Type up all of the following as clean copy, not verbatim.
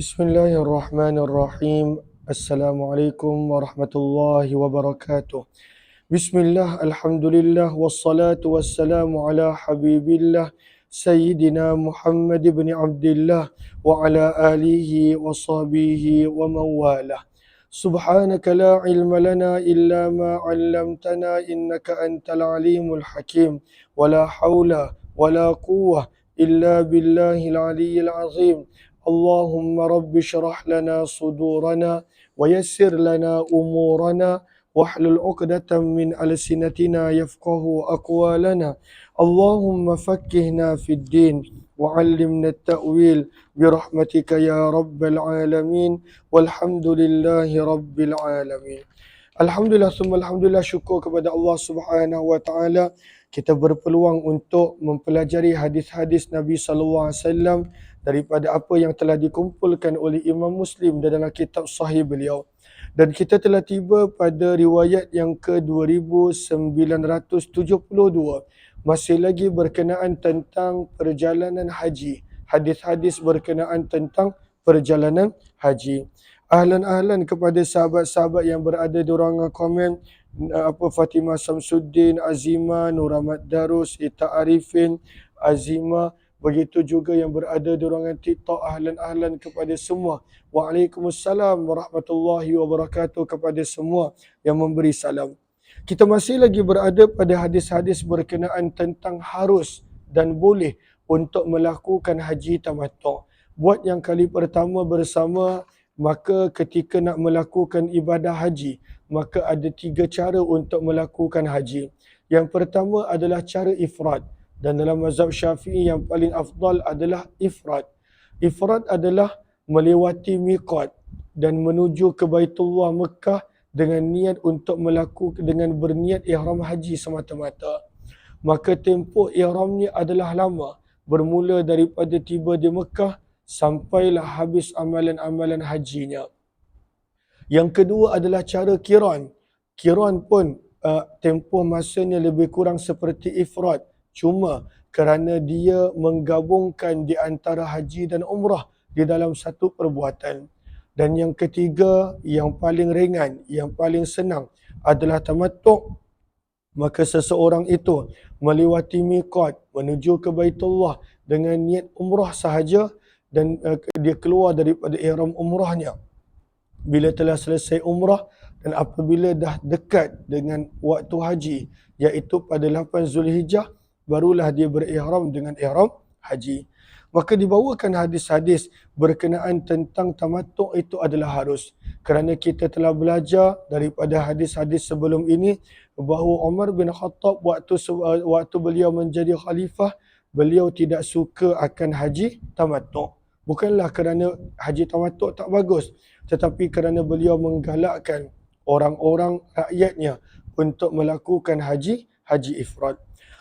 بسم الله الرحمن الرحيم. السلام عليكم ورحمة الله وبركاته. بسم الله الحمد لله والصلاة والسلام على حبيب الله سيدنا محمد بن عبد الله وعلى آله وصحبه ومن والاه. سبحانك لا علم لنا إلا ما علمتنا إنك أنت العليم الحكيم ولا حول ولا قوة إلا بالله العلي العظيم. اللهم رب اشرح لنا صدورنا ويسر لنا أمورنا واحلل عقدة من ألسنتنا يفقه أقوالنا. اللهم فقهنا في الدين وعلمنا التأويل برحمتك يا رب العالمين والحمد لله رب العالمين. Alhamdulillah, summa alhamdulillah, syukur kepada Allah Subhanahu wa taala kita berpeluang untuk mempelajari hadis-hadis Nabi sallallahu alaihi wasallam daripada apa yang telah dikumpulkan oleh Imam Muslim dalam kitab sahih beliau. Dan kita telah tiba pada riwayat yang ke-2972. Masih lagi berkenaan tentang perjalanan haji. Hadis-hadis berkenaan tentang perjalanan haji. Ahlan kepada sahabat-sahabat yang berada di ruangan komen, Fatimah Samsuddin, Azima, Nur Ahmad Darus, Ita Arifin, Azima, begitu juga yang berada di ruangan TikTok. Ahlan kepada semua. Waalaikumsalam warahmatullahi wabarakatuh kepada semua yang memberi salam. Kita masih lagi berada pada hadis-hadis berkenaan tentang harus dan boleh untuk melakukan haji tamattu'. Buat yang kali pertama bersama, maka ketika nak melakukan ibadah haji, maka ada 3 cara untuk melakukan haji. Yang pertama adalah cara ifrad. Dan dalam mazhab Syafi'i yang paling afdal adalah ifrad. Ifrad adalah melewati miqat dan menuju ke Baitullah Mekah dengan niat untuk melakukan, dengan berniat ihram haji semata-mata. Maka tempoh ihramnya adalah lama, bermula daripada tiba di Mekah sampailah habis amalan-amalan hajinya. Yang kedua adalah cara qiran. Qiran pun tempoh masanya lebih kurang seperti ifrad, cuma kerana dia menggabungkan di antara haji dan umrah di dalam satu perbuatan. Dan yang ketiga, yang paling ringan, yang paling senang adalah tamattu'. Maka seseorang itu melewati miqat, menuju ke Baitullah dengan niat umrah sahaja, dan dia keluar daripada ihram umrahnya bila telah selesai umrah, dan apabila dah dekat dengan waktu haji, iaitu pada 8 Zulhijjah, barulah dia berihram dengan ihram haji. Maka dibawakan hadis-hadis berkenaan tentang tamattu' itu adalah harus. Kerana kita telah belajar daripada hadis-hadis sebelum ini bahawa Umar bin Khattab waktu beliau menjadi khalifah, beliau tidak suka akan haji tamattu'. Bukanlah kerana haji tamattu' tak bagus, tetapi kerana beliau menggalakkan orang-orang rakyatnya untuk melakukan haji ifrad.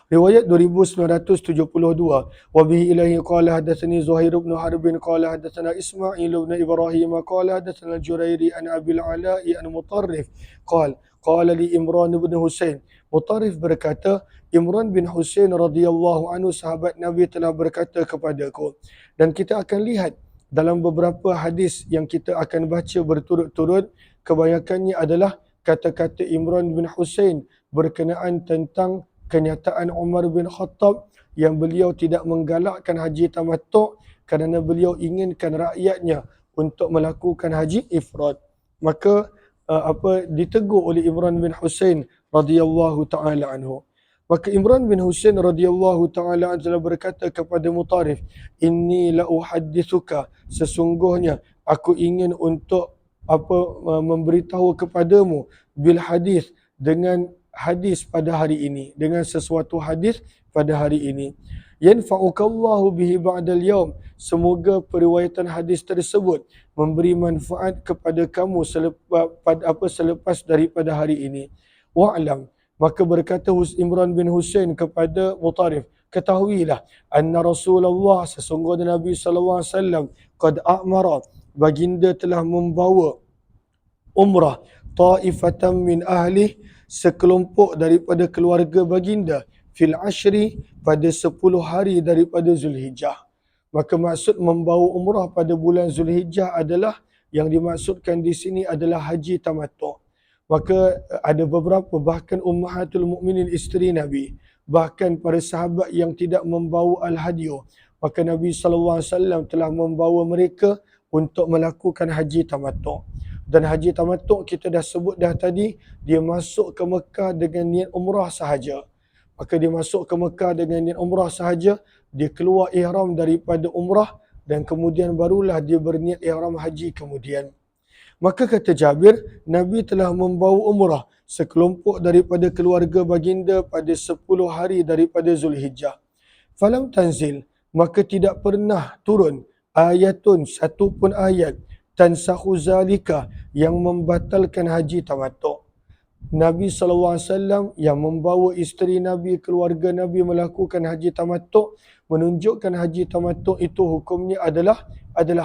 Riwayat 2972. Wa bihi ilahi qala hadatsani Zuhair bin Harb qala hadatsana Ismail bin Ibrahim qala hadatsana Jurairi an Abil Ala'i an Mutarrif qala li Imran bin Husain. Mutarrif berkata, Imran bin Husain radhiyallahu anhu sahabat Nabi telah berkata kepadaku. Dan kita akan lihat dalam beberapa hadis yang kita akan baca berturut-turut, kebanyakannya adalah kata-kata Imran bin Husain berkenaan tentang kenyataan Umar bin Khattab yang beliau tidak menggalakkan haji tamattu' kerana beliau inginkan rakyatnya untuk melakukan haji ifrad. Maka ditegur oleh Imran bin Husain radhiyallahu taala anhu. Maka Imran bin Husain radhiyallahu taala anhu telah berkata kepada Mutarif, "Inni la uhaddithuka, sesungguhnya aku ingin untuk memberitahu kepadamu bil hadis, dengan hadis pada hari ini, dengan sesuatu hadis pada hari ini. Yanfa'ukallahu bihi ba'dal yaum, semoga periwayatan hadis tersebut memberi manfaat kepada kamu selepas daripada hari ini. Wa'lam." Maka berkata Imran bin Husain kepada Mutarif, "Ketahuilah anna Rasulullah, sesungguhnya Nabi sallallahu alaihi wasallam, qad a'mara, baginda telah membawa umrah, ta'ifatan min ahli, sekelompok daripada keluarga baginda, fil ashri, pada 10 hari daripada Zulhijjah." Maka maksud membawa umrah pada bulan Zulhijjah adalah yang dimaksudkan di sini adalah haji tamattu'. Maka ada beberapa bahkan ummahatul mukminin isteri Nabi, bahkan para sahabat yang tidak membawa al-hadyu, maka Nabi SAW telah membawa mereka untuk melakukan haji tamattu'. Dan haji tamattu' kita dah sebut dah tadi, dia masuk ke Mekah dengan niat umrah sahaja. Maka dia masuk ke Mekah dengan niat umrah sahaja, dia keluar ihram daripada umrah dan kemudian barulah dia berniat ihram haji kemudian. Maka kata Jabir, Nabi telah membawa umrah sekelompok daripada keluarga baginda pada 10 hari daripada Zulhijjah. Falam tanzil, maka tidak pernah turun ayatun, satu pun ayat tansahu zalika yang membatalkan haji tamattu'. Nabi SAW yang membawa isteri Nabi, keluarga Nabi melakukan haji tamattu' menunjukkan haji tamattu' itu hukumnya adalah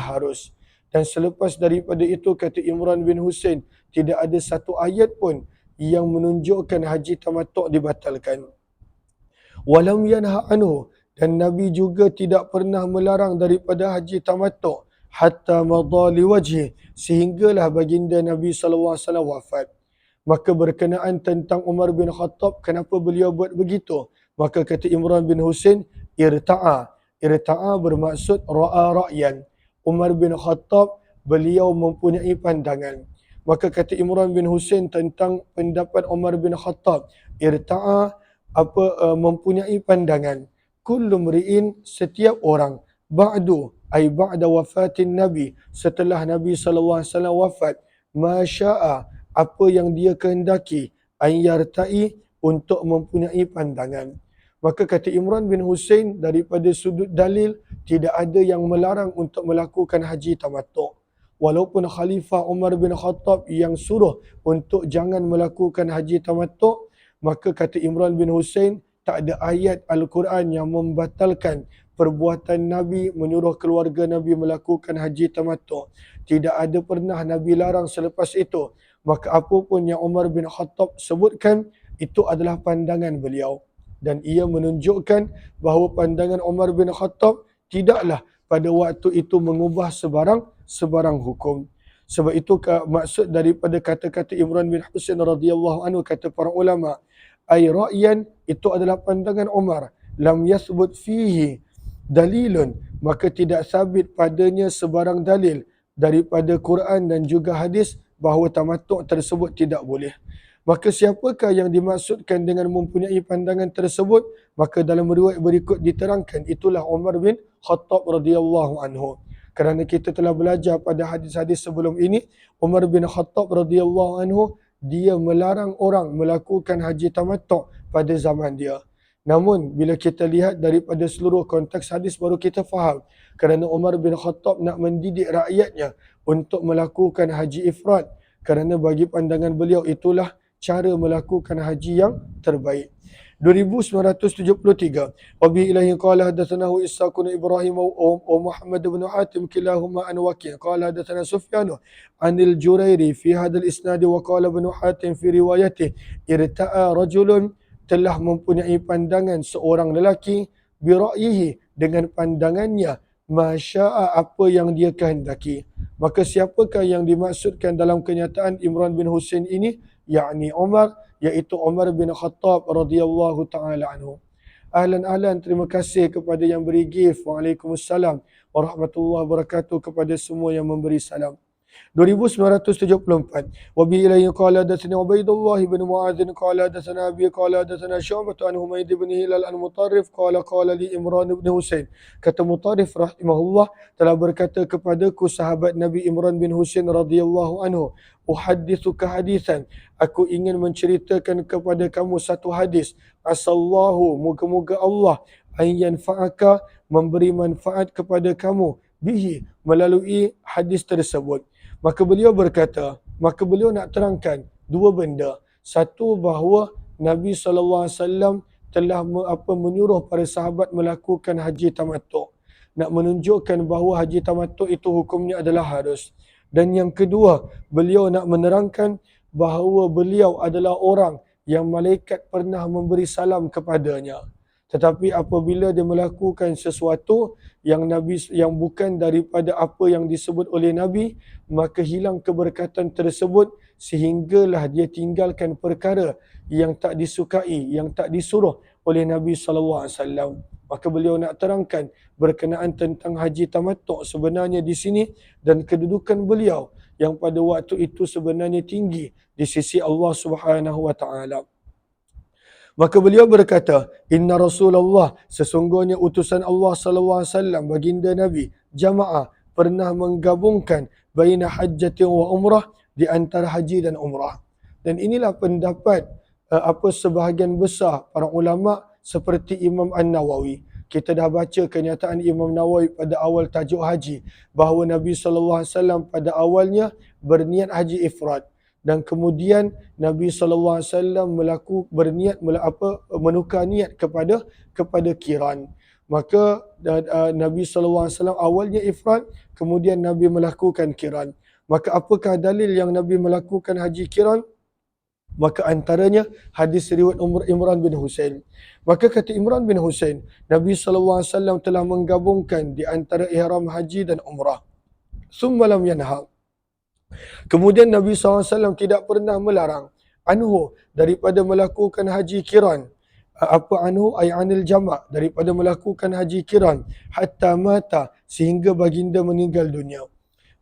harus. Dan selepas daripada itu, kata Imran bin Husain, tidak ada satu ayat pun yang menunjukkan haji tamattu' dibatalkan. Walam yanha anhu, dan Nabi juga tidak pernah melarang daripada haji tamattu' hatta madha liwajhi, sehinggalah baginda Nabi SAW wafat. Maka berkenaan tentang Umar bin Khattab, kenapa beliau buat begitu? Maka kata Imran bin Husain, irta'a. Irta'a bermaksud ra'a ra'yan. Umar bin Khattab, beliau mempunyai pandangan. Maka kata Imran bin Husain tentang pendapat Umar bin Khattab, irta'a mempunyai pandangan. Kullu mri'in, setiap orang, ba'du ay ba'da wafatin Nabi, setelah Nabi SAW wafat, masya'a, apa yang dia kehendaki, ayyarta'i, untuk mempunyai pandangan. Maka kata Imran bin Husain, daripada sudut dalil tidak ada yang melarang untuk melakukan haji tamattu'. Walaupun Khalifah Umar bin Khattab yang suruh untuk jangan melakukan haji tamattu', maka kata Imran bin Husain, tak ada ayat Al-Quran yang membatalkan perbuatan Nabi menyuruh keluarga Nabi melakukan haji tamattu'. Tidak ada pernah Nabi larang selepas itu. Maka apa pun yang Umar bin Khattab sebutkan, itu adalah pandangan beliau. Dan ia menunjukkan bahawa pandangan Umar bin Khattab tidaklah pada waktu itu mengubah sebarang hukum. Sebab itu maksud daripada kata-kata Imran bin Husain radhiyallahu anhu, kata para ulama, ay ra'yan, itu adalah pandangan Umar, lam yathbut fihi dalilun, maka tidak sabit padanya sebarang dalil daripada Quran dan juga hadis bahawa tamattu' tersebut tidak boleh. Maka siapakah yang dimaksudkan dengan mempunyai pandangan tersebut? Maka dalam riwayat berikut diterangkan, itulah Umar bin Khattab radhiyallahu anhu. Kerana kita telah belajar pada hadis-hadis sebelum ini, Umar bin Khattab radhiyallahu anhu, dia melarang orang melakukan haji tamattu' pada zaman dia. Namun bila kita lihat daripada seluruh konteks hadis, baru kita faham kerana Umar bin Khattab nak mendidik rakyatnya untuk melakukan haji ifrad, kerana bagi pandangan beliau itulah cara melakukan haji yang terbaik. 2973. Wa bi ilahi qala hadatsanahu Ishaq bin Ibrahim wa Muhammad bin Hatim kilahuma an Waqi' qala hadatsana Sufyan anil Jurairi fi hadzal isnad wa qala bin Hatim fi riwayatihi irta'a rajulun, telah mempunyai pandangan seorang lelaki, bi ra'yihi, dengan pandangannya, masya'a, apa yang dia kehendaki. Maka siapakah yang dimaksudkan dalam kenyataan Imran bin Husain ini? Yakni Umar, iaitu Umar bin Khattab radhiyallahu taala anhu. Ahlan, terima kasih kepada yang beri gift. Waalaikumsalam warahmatullahi wabarakatuh kepada semua yang memberi salam. 2974. Wa bi ilayhi qala hadatsana Ubaidullah bin Mu'adz qala hadatsana Abi qala hadatsana Syu'bah an Humaid bin Hilal an Mutarrif qala li Imran bin Husain. Kata Mutarrif rahimahullah, telah berkata kepadaku sahabat Nabi Imran bin Husain radhiyallahu anhu, uhaddithuka hadisan, aku ingin menceritakan kepada kamu satu hadis. Asallahu, moga-moga Allah, an yanfa'aka, memberi manfaat kepada kamu, bihi, melalui hadis tersebut. Maka beliau berkata, maka beliau nak terangkan dua benda. Satu, bahawa Nabi SAW telah menyuruh para sahabat melakukan haji tamattu'. Nak menunjukkan bahawa haji tamattu' itu hukumnya adalah harus. Dan yang kedua, beliau nak menerangkan bahawa beliau adalah orang yang malaikat pernah memberi salam kepadanya. Tetapi apabila dia melakukan sesuatu yang bukan daripada apa yang disebut oleh Nabi, maka hilang keberkatan tersebut sehinggalah dia tinggalkan perkara yang tak disukai, yang tak disuruh oleh Nabi SAW. Maka beliau nak terangkan berkenaan tentang haji tamattu' sebenarnya di sini dan kedudukan beliau yang pada waktu itu sebenarnya tinggi di sisi Allah Subhanahu wa taala. Maka beliau berkata, Inna Rasulullah, sesungguhnya utusan Allah SAW, baginda Nabi, jamaah, pernah menggabungkan baina hajjatin wa umrah, di antara haji dan umrah. Dan inilah pendapat sebahagian besar para ulama seperti Imam An-Nawawi. Kita dah baca kenyataan Imam Nawawi pada awal tajuk haji, bahawa Nabi SAW pada awalnya berniat haji ifrad. Dan kemudian Nabi SAW menukar niat kepada kiran. Maka Nabi SAW awalnya ifrad, kemudian Nabi melakukan kiran. Maka apakah dalil yang Nabi melakukan haji kiran? Maka antaranya hadis riwayat Imran bin Husain. Maka kata Imran bin Husain, Nabi SAW telah menggabungkan di antara ihram haji dan umrah. Summa lam yanha. Kemudian Nabi SAW tidak pernah melarang anhu daripada melakukan haji kiran. Apa anhu ay anil jama', daripada melakukan haji kiran hatta mata, sehingga baginda meninggal dunia.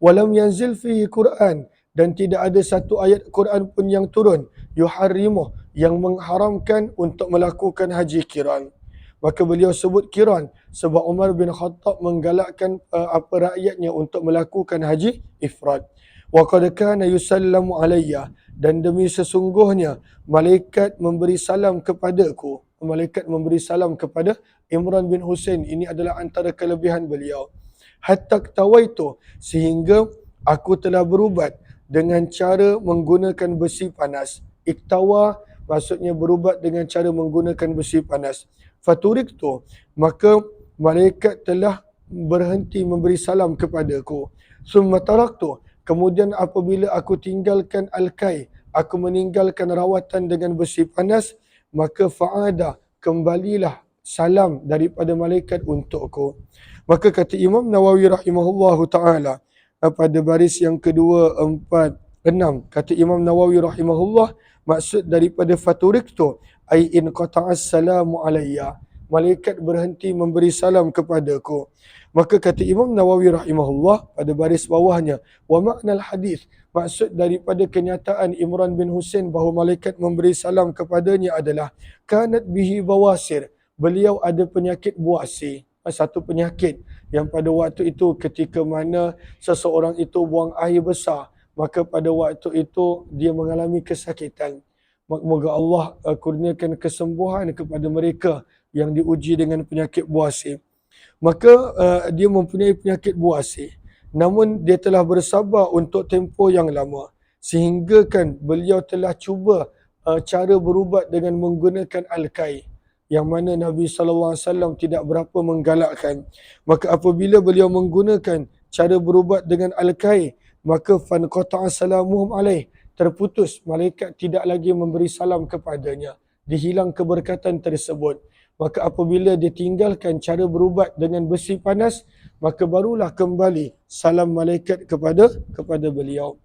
Walam yanzil fihi Quran, dan tidak ada satu ayat Quran pun yang turun yuharrimuh, yang mengharamkan untuk melakukan haji kiran. Maka beliau sebut kiran sebab Umar bin Khattab menggalakkan rakyatnya untuk melakukan haji ifrad. Wa qad kana yusallamu alayya, dan demi sesungguhnya malaikat memberi salam kepadaku. Malaikat memberi salam kepada Imran bin Husain. Ini adalah antara kelebihan beliau. Hatta tawaitu, sehingga aku telah berubat dengan cara menggunakan besi panas. Iktawa maksudnya berubat dengan cara menggunakan besi panas. Faturiktu, maka malaikat telah berhenti memberi salam kepadaku. Summa taraktu, kemudian apabila aku tinggalkan al-kai, aku meninggalkan rawatan dengan besi panas, maka fa'ada, kembalilah salam daripada malaikat untukku. Maka kata Imam Nawawi rahimahullahu ta'ala, pada baris yang kedua, 4, 6, kata Imam Nawawi rahimahullah, maksud daripada faturiktu ay in qata'as salamu alayya, malaikat berhenti memberi salam kepadaku. Maka kata Imam Nawawi rahimahullah pada baris bawahnya, wa makna hadis, maksud daripada kenyataan Imran bin Husain bahawa malaikat memberi salam kepadanya adalah kanat bihi bawasir, beliau ada penyakit buasir. Satu penyakit yang pada waktu itu ketika mana seseorang itu buang air besar, maka pada waktu itu dia mengalami kesakitan. Moga Allah kurniakan kesembuhan kepada mereka yang diuji dengan penyakit buasir. Maka dia mempunyai penyakit buasir, namun dia telah bersabar untuk tempoh yang lama, sehingga kan beliau telah cuba cara berubat dengan menggunakan al-kai, yang mana Nabi SAW tidak berapa menggalakkan. Maka apabila beliau menggunakan cara berubat dengan al-kai, maka fanqata'a salamuhum alaih, terputus, malaikat tidak lagi memberi salam kepadanya, dihilang keberkatan tersebut. Maka apabila dia tinggalkan cara berubat dengan besi panas, maka barulah kembali salam malaikat kepada beliau.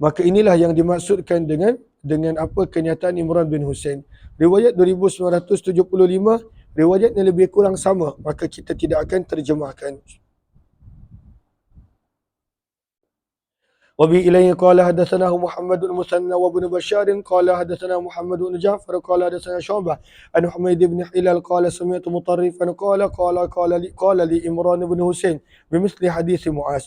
Maka inilah yang dimaksudkan dengan apa kenyataan Imran bin Husain. Riwayat 2975, riwayat yang lebih kurang sama, maka kita tidak akan terjemahkan. وبه إليه قال حدثنا محمد المثنى وابن بشار قال حدثنا محمد بن جعفر قال حدثنا شعبة عن حميد بن هلال قال سمعت مطرفا قال لي إمران بن حسين بمثل حديث معاذ.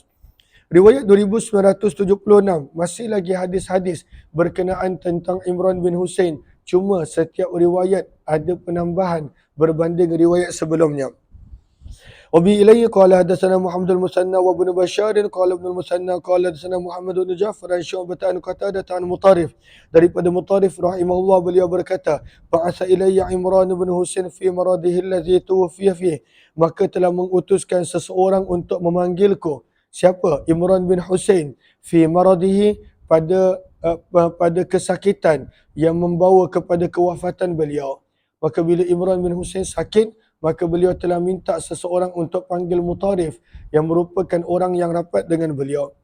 Riwayat 2976, masih lagi hadis-hadis berkenaan tentang Imran bin Husain. Cuma setiap riwayat ada penambahan berbanding riwayat sebelumnya. وبه إليه قال حدثنا محمد المثنى وابن بشار قال ابن المثنى قال حدثنا محمد بن جعفر عن شعبة عن قتادة عن مطرف. Daripada Mutarif rahimahullah, beliau berkata, ba'atha ilayya Imran bin Husain fi maradihi alladhi tuwfiya fihi, maka telah mengutuskan seseorang untuk memanggilku. Siapa? Imran bin Husain. Fi maradihi, pada kesakitan yang membawa kepada kewafatan beliau. Maka bila Imran bin Husain sakit, maka beliau telah minta seseorang untuk panggil Mutarif yang merupakan orang yang rapat dengan beliau.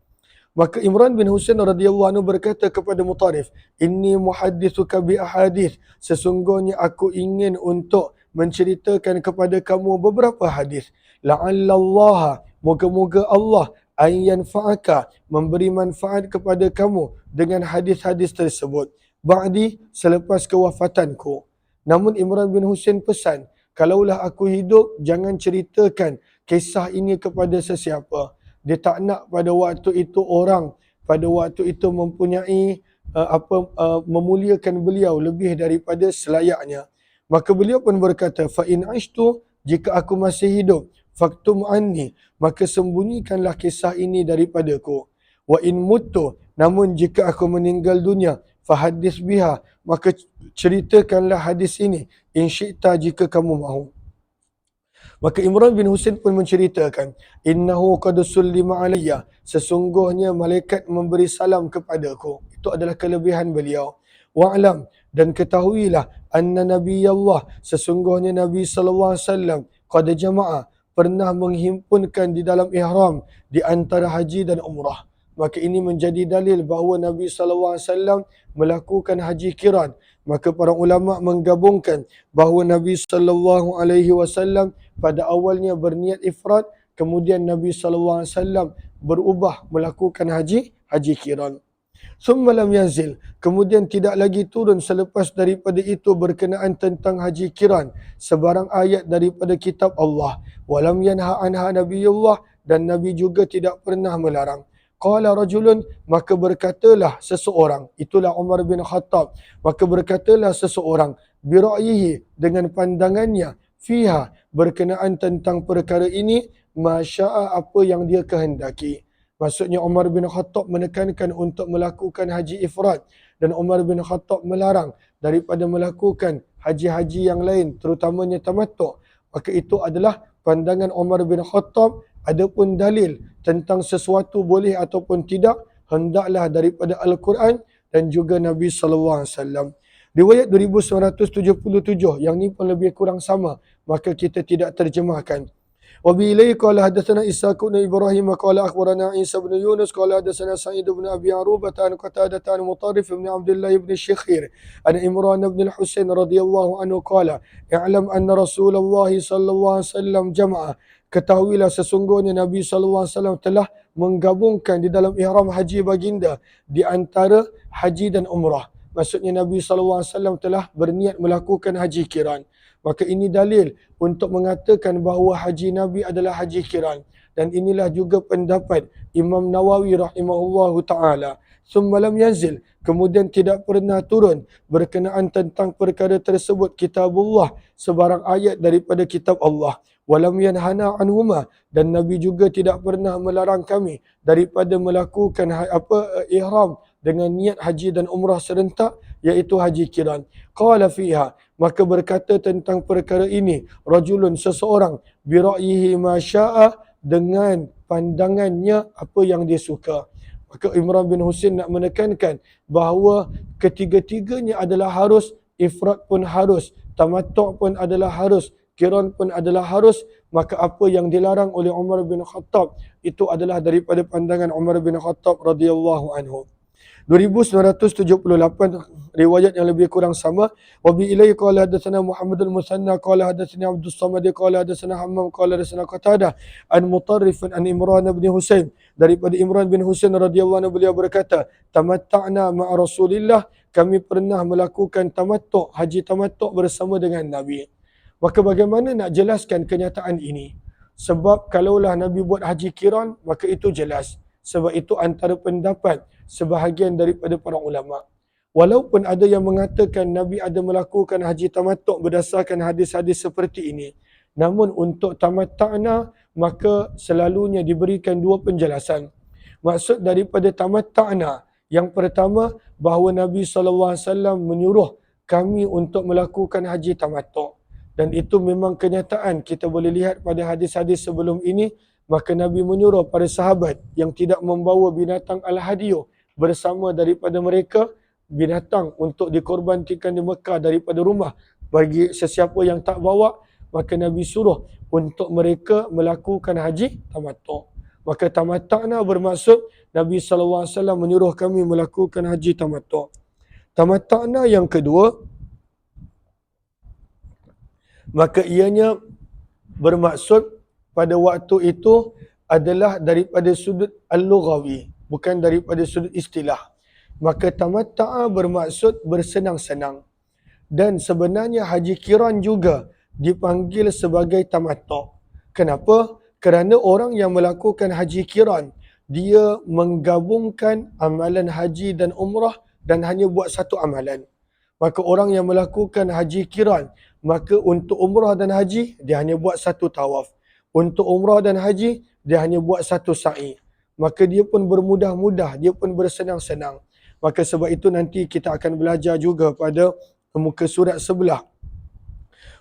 Maka Imran bin Husain radhiyallahu anhu berkata kepada Mutarif, "Inni muhaddithuka bi ahadith." Sesungguhnya aku ingin untuk menceritakan kepada kamu beberapa hadis. La'alla Allah, moga-moga Allah an yanfa'aka, memberi manfaat kepada kamu dengan hadis-hadis tersebut. Ba'di, selepas kewafatanku. Namun Imran bin Husain pesan, kalaulah aku hidup, jangan ceritakan kisah ini kepada sesiapa. Dia tak nak pada waktu itu orang pada waktu itu mempunyai memuliakan beliau lebih daripada selayaknya. Maka beliau pun berkata, fa in ashtu, jika aku masih hidup, faktum anni, maka sembunyikanlah kisah ini daripadaku. Wa in muttu, namun jika aku meninggal dunia, fahadis biha, maka ceritakanlah hadis ini, in syi'ta, jika kamu mahu. Maka Imran bin Husain pun menceritakan, innahu qad sullima alayya, sesungguhnya malaikat memberi salam kepadaku. Itu adalah kelebihan beliau. Wa'lam, dan ketahuilah, anna nabiyallah, sesungguhnya Nabi sallallahu alaihi wasallam qad jama'a, pernah menghimpunkan di dalam ihram di antara haji dan umrah. Maka ini menjadi dalil bahawa Nabi sallallahu alaihi wasallam melakukan haji qiran. Maka para ulama menggabungkan bahawa Nabi sallallahu alaihi wasallam pada awalnya berniat ifrad, kemudian Nabi sallallahu alaihi wasallam berubah melakukan haji qiran. Summa lam yanzil, kemudian tidak lagi turun selepas daripada itu berkenaan tentang haji qiran sebarang ayat daripada kitab Allah. Walam yanha anha nabiyullah, dan Nabi juga tidak pernah melarang. Qala rajulun, maka berkatalah seseorang, itulah Umar bin Khattab, maka berkatalah seseorang, bira'yihi, dengan pandangannya, fiha, berkenaan tentang perkara ini, masya'a, apa yang dia kehendaki. Maksudnya Umar bin Khattab menekankan untuk melakukan haji ifrad, dan Umar bin Khattab melarang daripada melakukan haji-haji yang lain, terutamanya tamattu'. Maka itu adalah pandangan Umar bin Khattab. Adapun dalil tentang sesuatu boleh ataupun tidak, hendaklah daripada Al-Quran dan juga Nabi sallallahu alaihi wasallam. Riwayat 2977 yang ni pun lebih kurang sama, maka kita tidak terjemahkan. Wa bi ilaihi qala hadatsana Ishaq bin Ibrahim qala akhbarana Isa bin Yunus qala hadatsana Sa'id bin Abi Arubah an Qatadah an Mutarif bin Abdullah bin Syikhir an Imran bin Husain radhiyallahu anhu qala i'lam anna Rasulullah sallallahu alaihi wasallam jama'a, ketahuilah sesungguhnya Nabi sallallahu alaihi wasallam telah menggabungkan di dalam ihram haji baginda di antara haji dan umrah. Maksudnya Nabi sallallahu alaihi wasallam telah berniat melakukan haji qiran. Maka ini dalil untuk mengatakan bahawa haji Nabi adalah haji qiran. Dan inilah juga pendapat Imam Nawawi rahimahullahu ta'ala. Summa lam yanzil, kemudian tidak pernah turun berkenaan tentang perkara tersebut kitabullah, sebarang ayat daripada kitab Allah. Walam yanhana anhuma, dan Nabi juga tidak pernah melarang kami daripada melakukan ihram dengan niat haji dan umrah serentak, iaitu haji qiran. Qala fiha, maka berkata tentang perkara ini, rajulun, seseorang, bira'yihi ma sya'a, dengan pandangannya apa yang dia suka. Maka Imran bin Husain nak menekankan bahawa ketiga-tiganya adalah harus, ifrad pun harus, tamattu' pun adalah harus, qiran pun adalah harus. Maka apa yang dilarang oleh Umar bin Khattab itu adalah daripada pandangan Umar bin Khattab radhiyallahu anhu. 2978 riwayat yang lebih kurang sama. Wa bi ilaihi qala hadatsana Muhammad al-Musanna qala hadatsani Abdus Samad qala hadatsana Hammam qala hadatsana Qatadah an Mutarrif an Imran bin Husain, daripada Imran bin Husain radhiyallahu anhu, beliau berkata, tamatta'na ma'a Rasulillah, kami pernah melakukan tamattu', haji tamattu' bersama dengan Nabi. Maka bagaimana nak jelaskan kenyataan ini? Sebab kalaulah Nabi buat haji qiran, maka itu jelas. Sebab itu antara pendapat sebahagian daripada para ulama. Walaupun ada yang mengatakan Nabi ada melakukan haji tamattu' berdasarkan hadis-hadis seperti ini, namun untuk tamatta'na, maka selalunya diberikan dua penjelasan. Maksud daripada tamatta'na, yang pertama, bahawa Nabi SAW menyuruh kami untuk melakukan haji tamattu'. Dan itu memang kenyataan, kita boleh lihat pada hadis-hadis sebelum ini. Maka Nabi menyuruh para sahabat yang tidak membawa binatang al-hadiyu bersama daripada mereka, binatang untuk dikorbankan di Mekah daripada rumah, bagi sesiapa yang tak bawa, maka Nabi suruh untuk mereka melakukan haji tamattu'. Maka tamatta'na bermaksud Nabi SAW menyuruh kami melakukan haji tamattu'. Tamatta'na yang kedua, maka ianya bermaksud pada waktu itu adalah daripada sudut al-lughawi, bukan daripada sudut istilah. Maka tamatta'a bermaksud bersenang-senang. Dan sebenarnya haji kiran juga dipanggil sebagai tamattu'. Kenapa? Kerana orang yang melakukan haji kiran, dia menggabungkan amalan haji dan umrah dan hanya buat satu amalan. Maka orang yang melakukan haji kiran, maka untuk umrah dan haji, dia hanya buat satu tawaf. Untuk umrah dan haji, dia hanya buat satu sa'i. Maka dia pun bermudah-mudah, dia pun bersenang-senang. Maka sebab itu nanti kita akan belajar juga pada muka surat sebelah,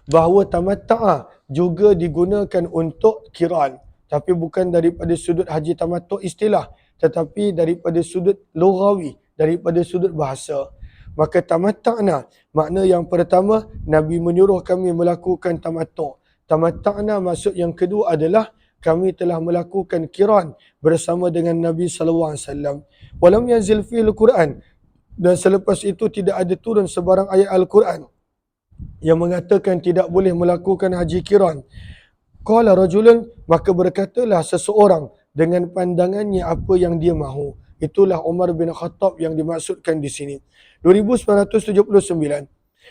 bahawa tamatta'a juga digunakan untuk kiran. Tapi bukan daripada sudut haji tamattu' istilah, tetapi daripada sudut lughawi, daripada sudut bahasa. Maka tamatta'na, makna yang pertama, Nabi menyuruh kami melakukan tamattu'. Tamatta'na maksud yang kedua adalah kami telah melakukan kiran bersama dengan Nabi SAW. Walam yanzil fil Quran, dan selepas itu tidak ada turun sebarang ayat Al-Quran yang mengatakan tidak boleh melakukan haji kiran. Qala rajulun, maka berkatalah seseorang dengan pandangannya apa yang dia mahu. Itulah Umar bin Khattab yang dimaksudkan di sini. 2979.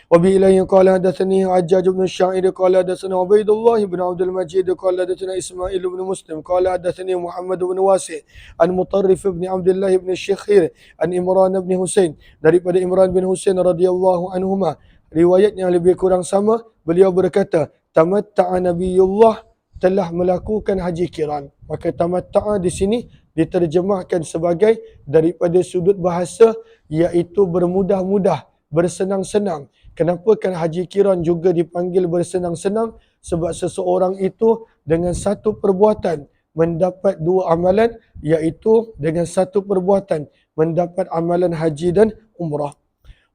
Wabi ilahi qala hadatsani Hajjaj bin Sya'ir qala hadatsana Ubaidullah bin Abdul Majid qala hadatsana Ismail bin Muslim qala hadatsani Muhammad bin Wasi' an Mutarrif bin Abdullah bin Syekhir an Imran bin Husain, daripada Imran bin Husain radhiyallahu anhuma, riwayat yang lebih kurang sama. Beliau berkata, tamatta'a Nabiullah, telah melakukan haji kiran. Maka tamatta'a di sini diterjemahkan sebagai daripada sudut bahasa, iaitu bermudah-mudah, bersenang-senang. Kenapa kan haji kiran juga dipanggil bersenang-senang? Sebab seseorang itu dengan satu perbuatan mendapat dua amalan, iaitu dengan satu perbuatan mendapat amalan haji dan umrah.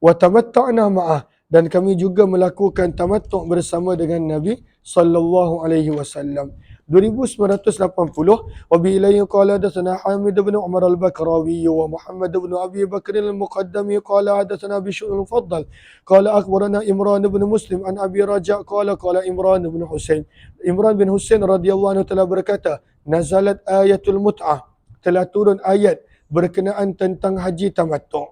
Wa tamatta'na ma'ah, dan kami juga melakukan tamattu' bersama dengan Nabi sallallahu alaihi wasallam. 2980. Wa bi ilayhi qala hadatsana Hamid bin Umar al-Bakrawi wa Muhammad bin Abi Bakr al-Muqaddami qala hadatsana Bishr al-Mufaddal qala akhbarana Imran bin Muslim an Abi Raja' qala Imran bin Husain. Imran bin Husain radhiyallahu anhu telah berkata, nazalat ayatul mut'ah, telah turun ayat berkenaan tentang haji tamattu'.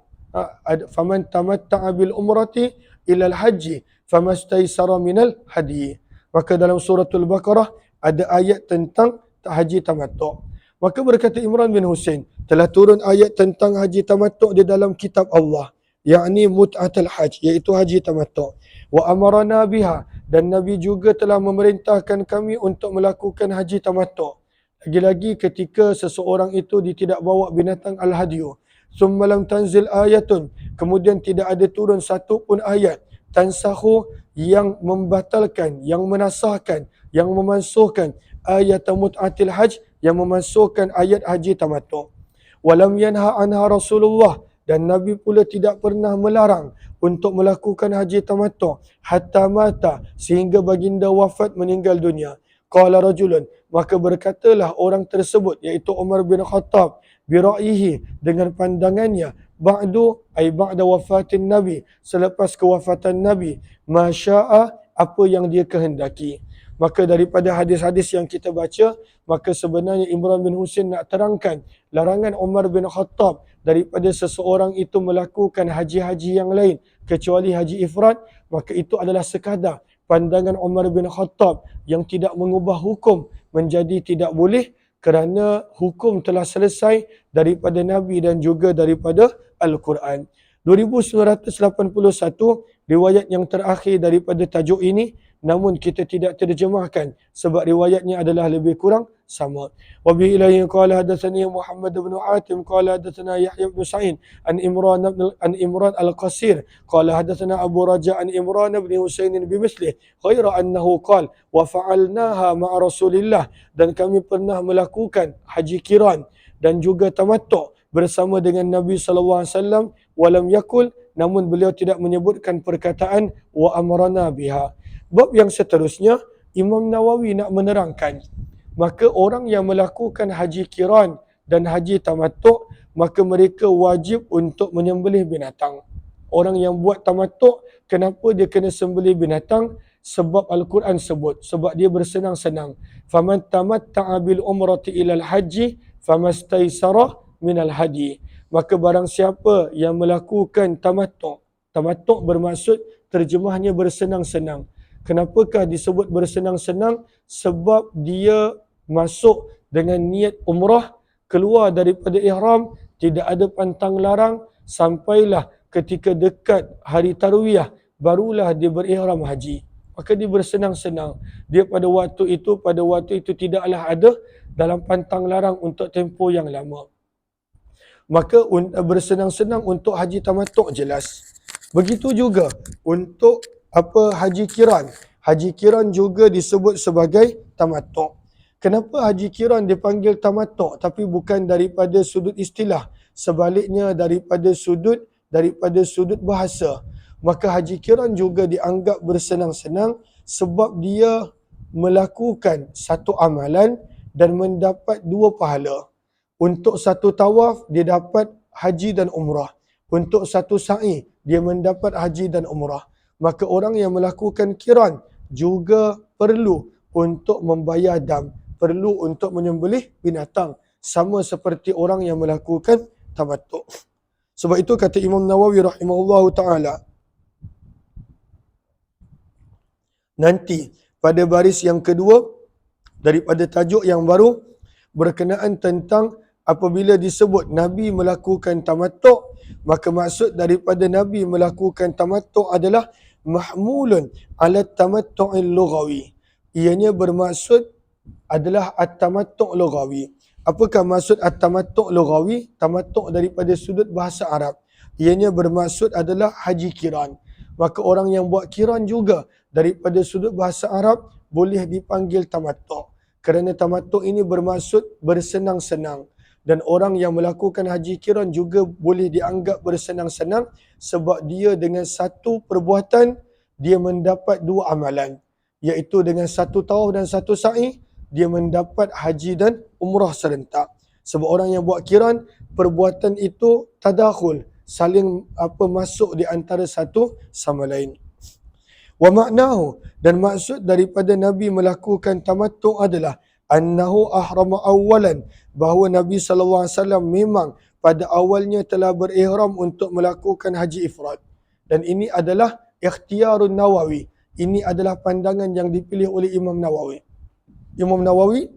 Faman tamatta'a bil umrati ila al-haji famastaysara minal hadi. Maka dalam suratul Baqarah ada ayat tentang haji tamattu'. Maka berkata Imran bin Husain, telah turun ayat tentang haji tamattu' di dalam kitab Allah, yakni mut'atul hajj, iaitu haji tamattu'. Wa amarana biha, dan Nabi juga telah memerintahkan kami untuk melakukan haji tamattu'. Lagi-lagi ketika seseorang itu tidak bawa binatang al-hadyu. Summa lam tanzil ayatun, kemudian tidak ada turun satu pun ayat tansahu, yang membatalkan, yang menasahkan, yang memansuhkan ayat mut'atil hajj, yang memansuhkan ayat haji tamattu'. Walam yanha anha Rasulullah, dan Nabi pula tidak pernah melarang untuk melakukan haji tamattu' hatta mata, sehingga baginda wafat, meninggal dunia. Qala rajulun, maka berkatalah orang tersebut, iaitu Umar bin Khattab, bira'yihi, dengan pandangannya, ba'du ay ba'da wafatin Nabi, selepas kewafatan Nabi, masya'a, apa yang dia kehendaki. Maka daripada hadis-hadis yang kita baca, maka sebenarnya Imran bin Husain nak terangkan larangan Umar bin Khattab daripada seseorang itu melakukan haji-haji yang lain kecuali haji ifrad. Maka itu adalah sekadar pandangan Umar bin Khattab yang tidak mengubah hukum menjadi tidak boleh, kerana hukum telah selesai daripada Nabi dan juga daripada Al-Quran. 2981, riwayat yang terakhir daripada tajuk ini, namun kita tidak terjemahkan sebab riwayatnya adalah lebih kurang sama. Wa bi ilayhi qala hadatsani Muhammad bin Atim qala hadatsana Yahya bin Sa'id an Imran al-Qasir qala hadatsana Abu Raja an Imran bin Husain bimithlihi ghaira annahu qala wa fa'alnaha ma'a Rasulillah, dan kami pernah melakukan haji kiran dan juga tamattu' bersama dengan Nabi sallallahu alaihi wasallam. Walam yakul, namun beliau tidak menyebutkan perkataan wa amarana biha. Bab yang seterusnya, Imam Nawawi nak menerangkan, maka orang yang melakukan haji qiran dan haji tamattu', maka mereka wajib untuk menyembelih binatang. Orang yang buat tamattu', kenapa dia kena sembelih binatang? Sebab Al-Quran sebut, sebab dia bersenang-senang. Faman tamatta'a bil umrati ilal haji famastaisara minal hadi. Maka barang siapa yang melakukan tamattu', tamattu' bermaksud terjemahnya bersenang-senang. Kenapakah disebut bersenang-senang? Sebab dia masuk dengan niat umrah, keluar daripada ihram, tidak ada pantang larang, sampailah ketika dekat hari tarwiyah, barulah dia berihram haji. Maka dia bersenang-senang. Dia pada waktu itu tidaklah ada dalam pantang larang untuk tempoh yang lama. Maka bersenang-senang untuk haji tamattu' jelas. Begitu juga untuk haji qiran. Haji qiran juga disebut sebagai tamattu'. Kenapa haji qiran dipanggil tamattu' tapi bukan daripada sudut istilah, sebaliknya daripada sudut bahasa? Maka haji qiran juga dianggap bersenang-senang sebab dia melakukan satu amalan dan mendapat 2 pahala. Untuk satu tawaf dia dapat haji dan umrah. Untuk satu sa'i dia mendapat haji dan umrah. Maka orang yang melakukan qiran juga perlu untuk membayar dam, perlu untuk menyembelih binatang, sama seperti orang yang melakukan tamattu'. Sebab itu kata Imam Nawawi rahimahullahu taala, nanti pada baris yang kedua daripada tajuk yang baru berkenaan tentang apabila disebut Nabi melakukan tamattu', maka maksud daripada Nabi melakukan tamattu' adalah mahmulun ala tamattu'il lughawi. Ianya bermaksud adalah at-tamattu' lughawi. Apakah maksud at-tamattu' lughawi? Tamattu' daripada sudut bahasa Arab. Ianya bermaksud adalah haji qiran. Maka orang yang buat qiran juga daripada sudut bahasa Arab boleh dipanggil tamattu'. Kerana tamattu' ini bermaksud bersenang-senang. Dan orang yang melakukan haji qiran juga boleh dianggap bersenang-senang sebab dia dengan satu perbuatan dia mendapat 2 amalan. Iaitu dengan satu tawaf dan satu sa'i dia mendapat haji dan umrah serentak. Sebab orang yang buat qiran, perbuatan itu tadakhul, saling masuk di antara satu sama lain. Wa maknahu, dan maksud daripada Nabi melakukan tamattu' adalah annahu ahrama awwalan, bahawa Nabi SAW memang pada awalnya telah berihram untuk melakukan haji ifrad. Dan ini adalah ikhtiarun Nawawi. Ini adalah pandangan yang dipilih oleh Imam Nawawi. Imam Nawawi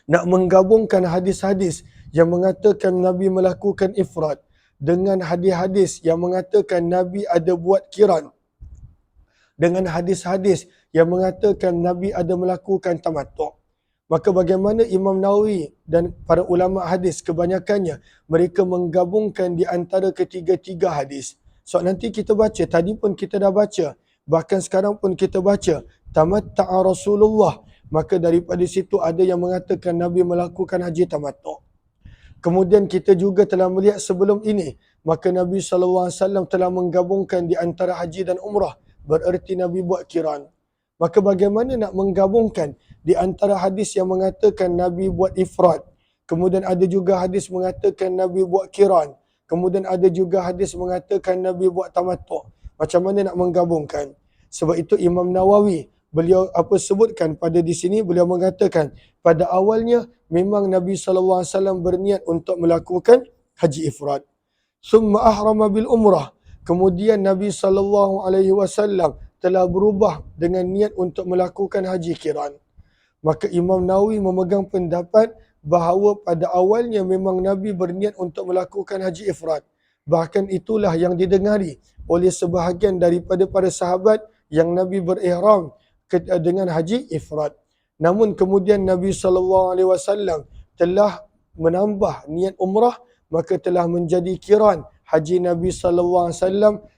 nak menggabungkan hadis-hadis yang mengatakan Nabi melakukan ifrad dengan hadis-hadis yang mengatakan Nabi ada buat qiran, dengan hadis-hadis yang mengatakan Nabi ada melakukan tamattu'. Maka bagaimana Imam Nawawi dan para ulama hadis kebanyakannya mereka menggabungkan di antara ketiga-tiga hadis. So nanti kita baca, tadi pun kita dah baca, bahkan sekarang pun kita baca tamatta'a Rasulullah. Maka daripada situ ada yang mengatakan Nabi melakukan haji tamattu'. Kemudian kita juga telah melihat sebelum ini, maka Nabi SAW telah menggabungkan di antara haji dan umrah. Bererti Nabi buat qiran. Maka bagaimana nak menggabungkan di antara hadis yang mengatakan Nabi buat ifrad, kemudian ada juga hadis mengatakan Nabi buat qiran, kemudian ada juga hadis mengatakan Nabi buat tamattu'. Macam mana nak menggabungkan? Sebab itu Imam Nawawi beliau sebutkan pada di sini, beliau mengatakan pada awalnya memang Nabi SAW berniat untuk melakukan haji ifrad. Summa ahrama bil umrah. Kemudian Nabi SAW telah berubah dengan niat untuk melakukan haji qiran. Maka Imam Nawawi memegang pendapat bahawa pada awalnya memang Nabi berniat untuk melakukan haji ifrad. Bahkan itulah yang didengari oleh sebahagian daripada para sahabat yang Nabi berihram dengan haji ifrad. Namun kemudian Nabi SAW telah menambah niat umrah, maka telah menjadi qiran haji Nabi SAW,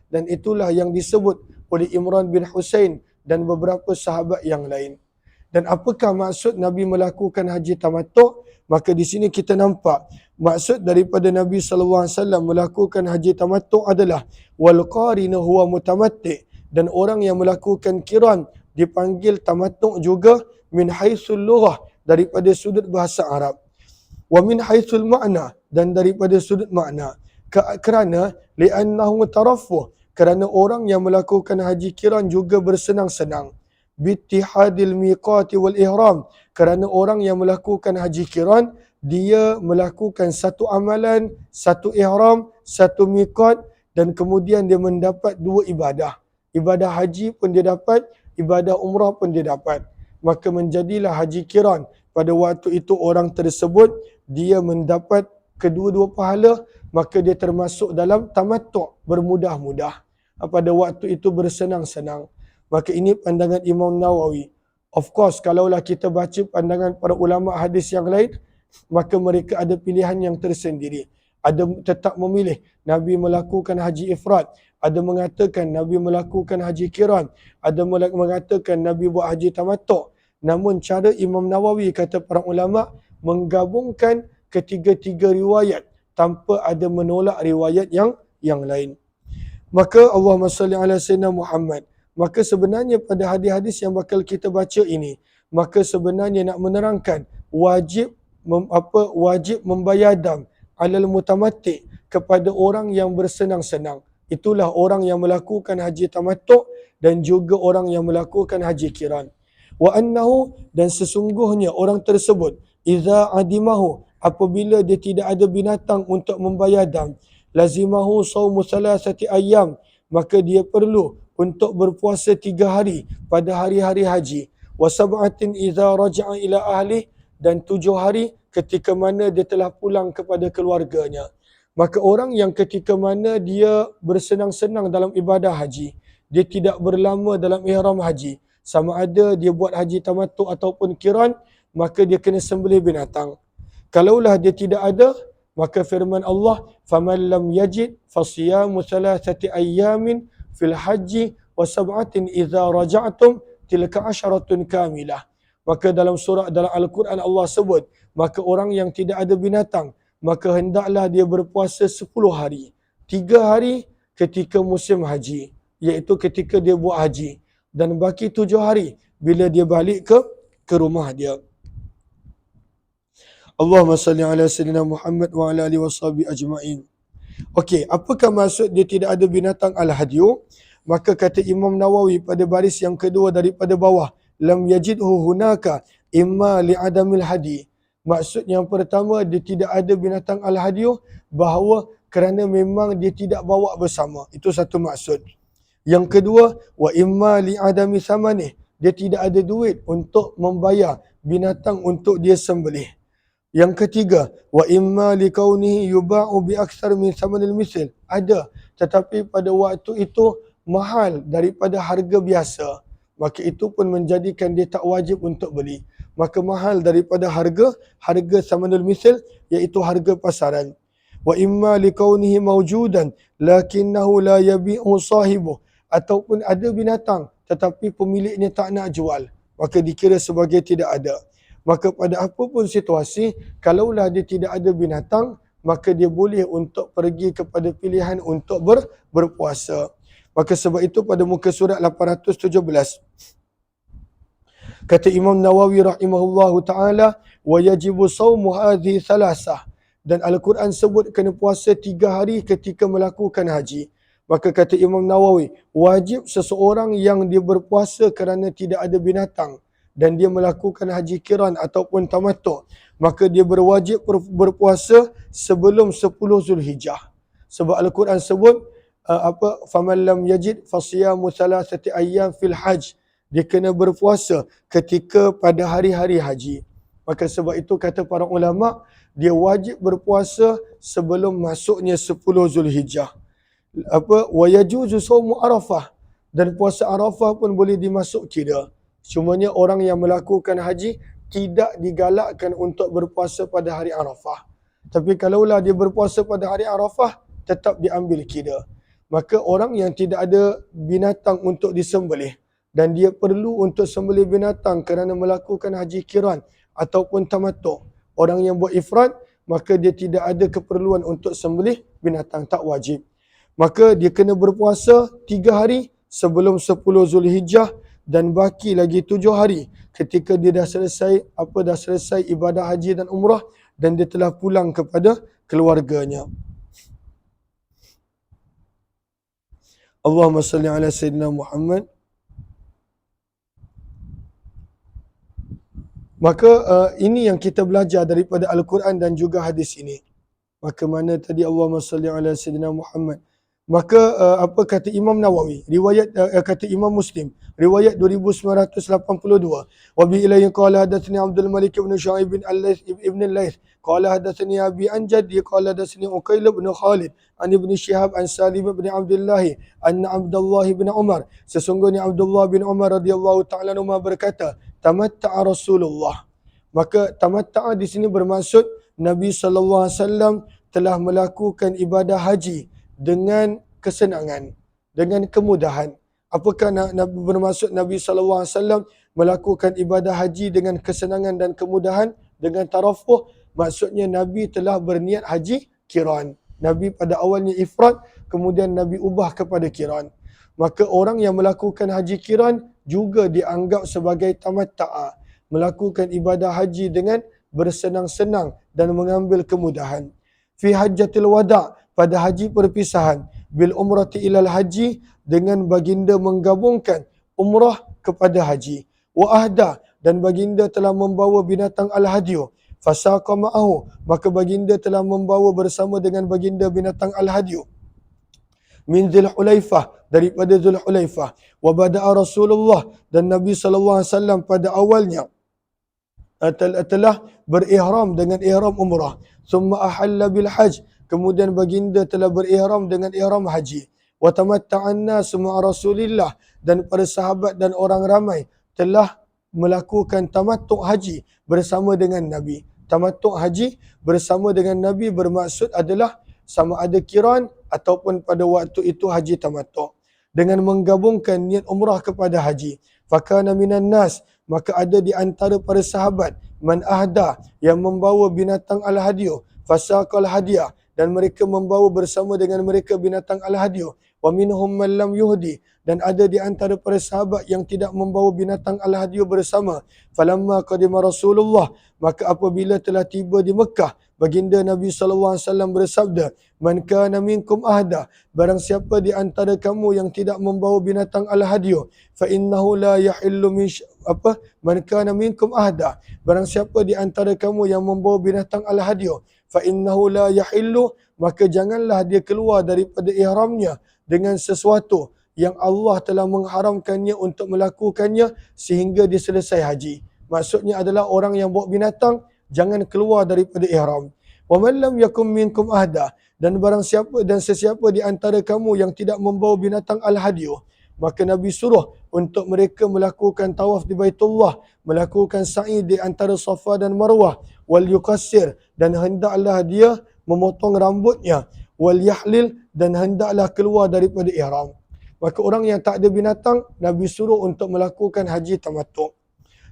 dan itulah yang disebut oleh Imran bin Husain dan beberapa sahabat yang lain. Dan apakah maksud Nabi melakukan haji tamattu'? Maka di sini kita nampak maksud daripada Nabi SAW melakukan haji tamattu' adalah wal qarinu huwa mutamatti', dan orang yang melakukan qiran dipanggil tamattu' juga min haitsul lughah, daripada sudut bahasa Arab, wa min haitsul makna, dan daripada sudut makna. Kerana li'annahu taraffuh, kerana orang yang melakukan haji kiran juga bersenang-senang. Bittihadil miqati wal ihram, kerana orang yang melakukan haji kiran dia melakukan satu amalan, satu ihram, satu miqat, dan kemudian dia mendapat dua ibadah. Ibadah haji pun dia dapat, ibadah umrah pun dia dapat. Maka menjadilah haji kiran. Pada waktu itu orang tersebut dia mendapat kedua-dua pahala, maka dia termasuk dalam tamattu', bermudah-mudah. Pada waktu itu bersenang-senang. Maka ini pandangan Imam Nawawi. Of course, kalaulah kita baca pandangan para ulama hadis yang lain, maka mereka ada pilihan yang tersendiri. Ada tetap memilih Nabi melakukan haji ifrad, ada mengatakan Nabi melakukan haji kiran, ada mengatakan Nabi buat haji tamattu'. Namun cara Imam Nawawi, kata para ulama, menggabungkan ketiga-tiga riwayat tanpa ada menolak riwayat yang lain. Maka Allahumma salli ala sayyidina Muhammad. Maka sebenarnya pada hadis-hadis yang bakal kita baca ini, maka sebenarnya nak menerangkan wajib membayar dam alal mutamatti' kepada orang yang bersenang-senang. Itulah orang yang melakukan haji tamattu' dan juga orang yang melakukan haji kiran. Wa annahu, dan sesungguhnya orang tersebut, idza adimahu, apabila dia tidak ada binatang untuk membayar dam, lazimahu saumu salasati ayyam, maka dia perlu untuk berpuasa 3 hari pada hari-hari haji. Wa sab'atin idza raja'a ila ahli, dan 7 hari ketika mana dia telah pulang kepada keluarganya. Maka orang yang ketika mana dia bersenang-senang dalam ibadah haji, dia tidak berlama dalam ihram haji, sama ada dia buat haji tamattu' ataupun kiran, maka dia kena sembelih binatang. Kalaulah dia tidak ada, maka firman Allah, faman lam yajid fasiyamu thalathati ayyamin fil haji wa sab'atin idza raja'tum tilka asharatun kamilah. Maka dalam Al-Quran Allah sebut, maka orang yang tidak ada binatang, maka hendaklah dia berpuasa 10 hari. 3 hari ketika musim haji, iaitu ketika dia buat haji, dan baki 7 hari bila dia balik ke rumah dia. Allahumma salli ala sayyidina Muhammad wa ala alihi washabihi ajma'in. Okey, apakah maksud dia tidak ada binatang al-hadyu? Maka kata Imam Nawawi pada baris yang kedua daripada bawah, lam yajidhu hunaka imma li'adamil hadi. Maksud yang pertama, dia tidak ada binatang al-hadyu bahawa kerana memang dia tidak bawa bersama. Itu satu maksud. Yang kedua, wa imma li'adami samanih, dia tidak ada duit untuk membayar binatang untuk dia sembelih. Yang ketiga, wa imma likaunihi yuba'u bi aktsar min samanil misl, ada tetapi pada waktu itu mahal daripada harga biasa, maka itu pun menjadikan dia tak wajib untuk beli. Maka mahal daripada harga samanul misl, iaitu harga pasaran. Wa imma likaunihi mawjudan lakinnahu la yabi'u sahibuh, ataupun ada binatang tetapi pemiliknya tak nak jual, maka dikira sebagai tidak ada. Maka pada apapun situasi, kalaulah dia tidak ada binatang, maka dia boleh untuk pergi kepada pilihan untuk berpuasa. Maka sebab itu pada muka surat 817, kata Imam Nawawi rahimahullahu ta'ala, wa yajibu sawmu hadhi thalasah, dan Al-Quran sebut kena puasa 3 hari ketika melakukan haji. Maka kata Imam Nawawi, wajib seseorang yang dia berpuasa kerana tidak ada binatang dan dia melakukan haji kiran ataupun tamattu', maka dia berwajib berpuasa sebelum 10 Zulhijjah. Sebab Al-Quran sebut faman lam yajid fasiyamu thalathati ayyam fil hajj, dia kena berpuasa ketika pada hari-hari haji. Maka sebab itu kata para ulama, dia wajib berpuasa sebelum masuknya 10 Zulhijjah. Wa yajuzu saumu Arafah, dan puasa Arafah pun boleh dimasuk kira. Cumanya orang yang melakukan haji tidak digalakkan untuk berpuasa pada hari Arafah. Tapi kalaulah dia berpuasa pada hari Arafah, tetap diambil kira. Maka orang yang tidak ada binatang untuk disembelih dan dia perlu untuk sembelih binatang kerana melakukan haji kiran ataupun tamattu', orang yang buat ifrad, maka dia tidak ada keperluan untuk sembelih binatang, tak wajib. Maka dia kena berpuasa 3 hari sebelum 10 Zulhijjah, dan baki lagi 7 hari ketika dia dah selesai ibadah haji dan umrah dan dia telah pulang kepada keluarganya. Allahumma salli ala Sayyidina Muhammad. Maka ini yang kita belajar daripada Al-Quran dan juga hadis ini. Maka mana tadi Allahumma salli ala Sayyidina Muhammad. Maka apa kata Imam Nawawi, riwayat kata Imam Muslim, riwayat 2982. Wa bi ilayhi qala hadatsani Abdul Malik bin Shu'aib bin Al-Laits ibn Al-Laits qala hadatsani Abi an Jaddi qala hadatsani Uqail bin Khalid an Ibn Shihab an Salim bin Abdullah anna Abdullah bin Umar, sesungguhnya Abdullah bin Umar radhiyallahu ta'ala anhu berkata, tamatta'a Rasulullah. Maka tamatta'a di sini bermaksud Nabi sallallahu alaihi wasallam telah melakukan ibadah haji dengan kesenangan, dengan kemudahan. Apakah bermaksud Nabi sallallahu alaihi wasallam melakukan ibadah haji dengan kesenangan dan kemudahan, dengan tarafuh? Maksudnya Nabi telah berniat haji qiran. Nabi pada awalnya ifrad, kemudian Nabi ubah kepada qiran. Maka orang yang melakukan haji qiran juga dianggap sebagai tamatta'a, melakukan ibadah haji dengan bersenang-senang dan mengambil kemudahan. Fi hajjatil wada', pada haji perpisahan, bil umrati ilal haji, dengan baginda menggabungkan umrah kepada haji. Wa ahda, dan baginda telah membawa binatang al-hadyu. Fasaqa ma'ahu, maka baginda telah membawa bersama dengan baginda binatang al-hadyu. Min Zulhulaifah, daripada Zulhulaifah. Wa bada'a Rasulullah, dan Nabi sallallahu alaihi wasallam pada awalnya telah berihram dengan ihram umrah. Summa ahalla bil hajj, kemudian baginda telah berihram dengan ihram haji. Wa tamatta'an nas ma'a Rasulillah, dan para sahabat dan orang ramai telah melakukan tamattu' haji bersama dengan Nabi. Tamattu' haji bersama dengan Nabi bermaksud adalah sama ada qiran ataupun pada waktu itu haji tamattu', dengan menggabungkan niat umrah kepada haji. Fakana minan nas, maka ada di antara para sahabat man ahda, yang membawa binatang al-hadyu, fasaqal hadiah, dan mereka membawa bersama dengan mereka binatang al-hadyu. Wa minhum man lam yuhdi, dan ada di antara para sahabat yang tidak membawa binatang al-hadyu bersama. Falamma qadima Rasulullah, maka apabila telah tiba di Mekah, baginda Nabi sallallahu alaihi wasallam bersabda, man kana minkum ahda, barang siapa di antara kamu yang tidak membawa binatang al-hadyu, fa innahu la yahillu min man kana minkum ahda, barang siapa di antara kamu yang membawa binatang al-hadyu, fa innahu la yahillu, maka janganlah dia keluar daripada ihramnya dengan sesuatu yang Allah telah mengharamkannya untuk melakukannya sehingga dia selesai haji. Maksudnya adalah orang yang bawa binatang jangan keluar daripada ihram. Wa man lam yakum minkum ahda, dan barang siapa dan sesiapa di antara kamu yang tidak membawa binatang al-hadyu, maka Nabi suruh untuk mereka melakukan tawaf di Baitullah, melakukan sa'i di antara Safa dan Marwah, wal yuqassir, dan hendaklah dia memotong rambutnya, wal yahlil, dan hendaklah keluar daripada ihram. Maka orang yang tak ada binatang, Nabi suruh untuk melakukan haji tamattu'.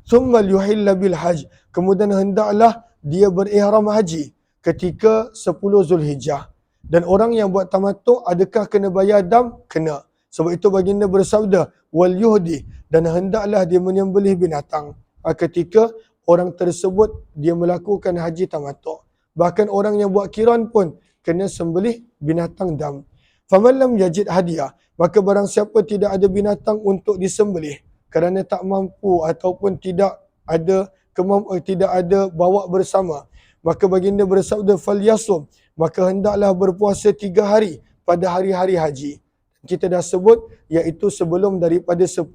Thumma yuhilla bil hajj, kemudian hendaklah dia berihram haji ketika 10 Zulhijjah. Dan orang yang buat tamattu' adakah kena bayar dam? Kena. Sebab itu baginda bersabda, wal yuhdi, dan hendaklah dia menyembelih binatang ketika orang tersebut dia melakukan haji tamattu'. Bahkan orang yang buat qiran pun kena sembelih binatang dam. Faman lam yajid hadiah, maka barang siapa tidak ada binatang untuk disembelih kerana tak mampu ataupun tidak ada bawa bersama, maka baginda bersabda falyasum, maka hendaklah berpuasa 3 hari pada hari-hari haji. Kita dah sebut iaitu sebelum daripada 10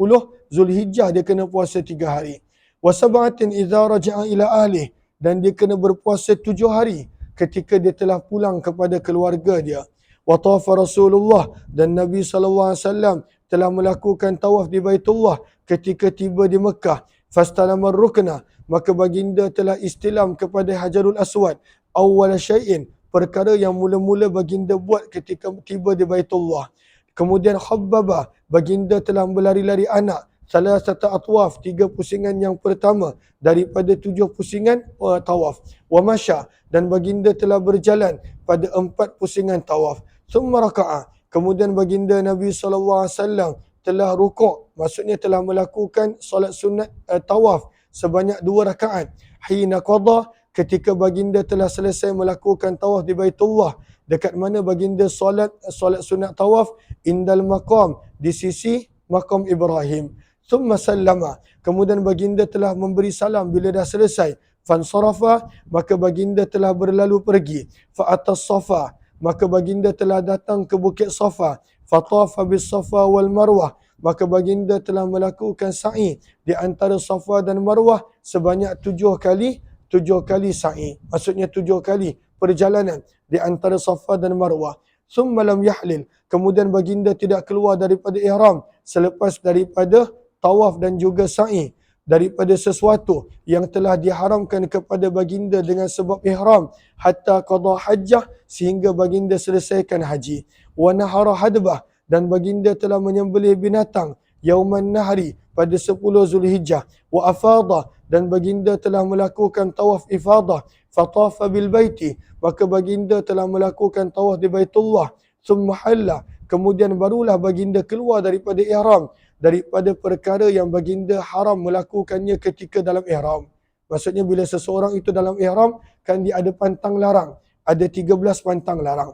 Zulhijjah dia kena puasa 3 hari. Wa sab'atin idza raja'a ila ahli, dan dia kena berpuasa 7 hari ketika dia telah pulang kepada keluarga dia. Wa tawafa Rasulullah, dan Nabi sallallahu alaihi wasallam telah melakukan tawaf di Baitullah ketika tiba di Mekah. Fastalamar rukna, maka baginda telah istilam kepada Hajarul Aswad. Awwal syai'in, perkara yang mula-mula baginda buat ketika tiba di Baitullah. Kemudian khabbaba, baginda telah berlari-lari anak salasata atwaf, 3 pusingan yang pertama daripada 7 pusingan tawaf. Wa masya, dan baginda telah berjalan pada 4 pusingan tawaf. Thumma raka'a, kemudian baginda Nabi sallallahu alaihi wasallam telah rukuk, maksudnya telah melakukan solat sunat tawaf sebanyak 2 rakaat. Hina qada, ketika baginda telah selesai melakukan tawaf di Baitullah. Dekat mana baginda solat sunat tawaf? Indal maqam, di sisi maqam Ibrahim. Thumma sallama, kemudian baginda telah memberi salam bila dah selesai. Fansarafa, maka baginda telah berlalu pergi. Fa'atas Safa, maka baginda telah datang ke Bukit Safa. Fatafa bis Safa wal Marwah, maka baginda telah melakukan sa'i di antara Safa dan Marwah sebanyak 7 kali sa'i. Maksudnya 7 kali perjalanan di antara Safa dan Marwah. Summa lam yahlil, kemudian baginda tidak keluar daripada ihram selepas daripada tawaf dan juga sa'i daripada sesuatu yang telah diharamkan kepada baginda dengan sebab ihram, hatta qada hajjah, sehingga baginda selesaikan haji. Wa nahara hadbah, dan baginda telah menyembelih binatang yauman nahri pada 10 Zulhijjah. Wa afada, dan baginda telah melakukan tawaf ifadah. Fatafa bil baiti, maka baginda telah melakukan tawaf di Baitullah. Summa halla, kemudian barulah baginda keluar daripada ihram, daripada perkara yang baginda haram melakukannya ketika dalam ihram. Maksudnya bila seseorang itu dalam ihram, kan dia ada pantang larang. Ada 13 pantang larang.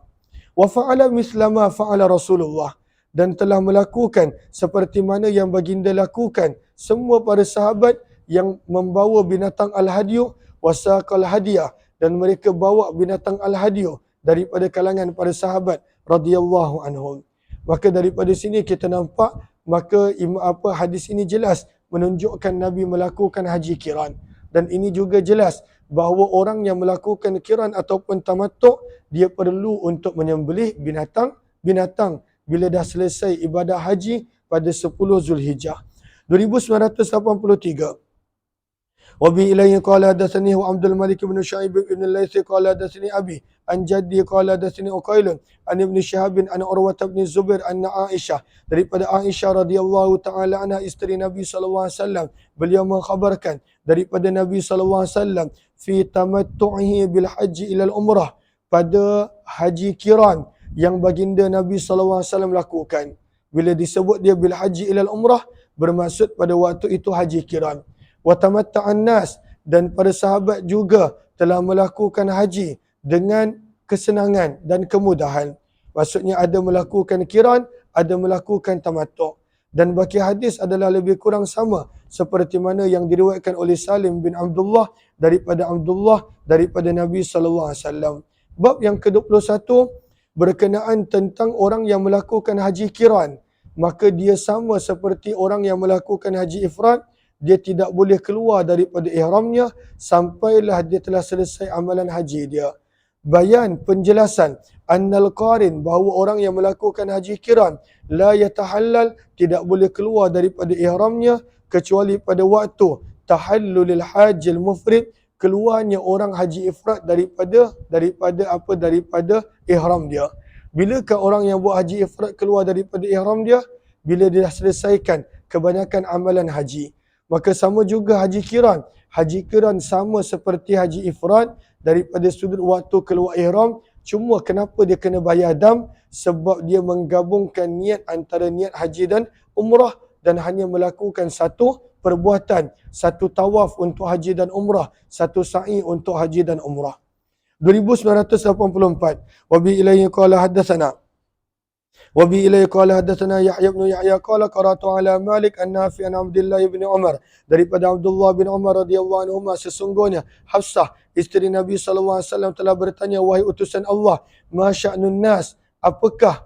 Wa fa'ala mislama fa'ala Rasulullah, dan telah melakukan seperti mana yang baginda lakukan semua para sahabat yang membawa binatang al-hadyu wasaqal hadiyah, dan mereka bawa binatang al-hadyu daripada kalangan para sahabat radhiyallahu anhum. Maka daripada sini kita nampak, maka hadis ini jelas menunjukkan Nabi melakukan haji kiran. Dan ini juga jelas bahawa orang yang melakukan kiran ataupun tamattu', dia perlu untuk menyembelih binatang bila dah selesai ibadah haji pada 10 Zulhijjah. 2983. Wabi ilayhi qala hadatsani Abdul Malik bin Shu'aib bin Al-Laits qala hadatsani Abi an jaddi qala hadatsani Uqailun an Ibn Shihab an Urwah bin Zubair anna Aisyah, daripada Aisyah radhiyallahu taala anha, isteri Nabi sallallahu alaihi wasallam, beliau mengkhabarkan daripada Nabi sallallahu alaihi wasallam fi tamattu'ihi bil haji ila al-umrah, pada haji kiran yang baginda Nabi sallallahu alaihi wasallam lakukan. Bila disebut dia bil haji ila al-umrah, bermaksud pada waktu itu haji kiran. Wa tamatta'an nas, dan para sahabat juga telah melakukan haji dengan kesenangan dan kemudahan. Maksudnya ada melakukan kiran, ada melakukan tamattu'. Dan baki hadis adalah lebih kurang sama seperti mana yang diriwayatkan oleh Salim bin Abdullah daripada Nabi sallallahu alaihi wasallam. Bab yang ke-21 berkenaan tentang orang yang melakukan haji kiran, maka dia sama seperti orang yang melakukan haji ifrad. Dia tidak boleh keluar daripada ihramnya sampailah dia telah selesai amalan haji dia. Bayan, penjelasan, annal qarin, bahawa orang yang melakukan haji kiran la yatahallal, tidak boleh keluar daripada ihramnya kecuali pada waktu tahallulil hajjil mufrid, keluarnya orang haji ifrad daripada ihram dia. Bilakah orang yang buat haji ifrad keluar daripada ihram dia? Bila dia dah selesaikan kebanyakan amalan haji. Maka sama juga haji kiran. Haji kiran sama seperti haji ifrad daripada sudut waktu keluar ihram. Cuma kenapa dia kena bayar dam? Sebab dia menggabungkan niat antara niat haji dan umrah, dan hanya melakukan satu perbuatan. Satu tawaf untuk haji dan umrah. Satu sa'i untuk haji dan umrah. 2984. Wabi ilaihi qala haddatsana. Wabi ilaihi qala haddatsana Yahya bin Yahya qala qara'tu ala Malik an-Nafi' an Abdullah bin Umar, daripada Abdullah bin Umar radhiyallahu anhu, sesungguhnya Hafsah isteri Nabi sallallahu alaihi wasallam telah bertanya, wahai utusan Allah, ma sya'nun nas, apakah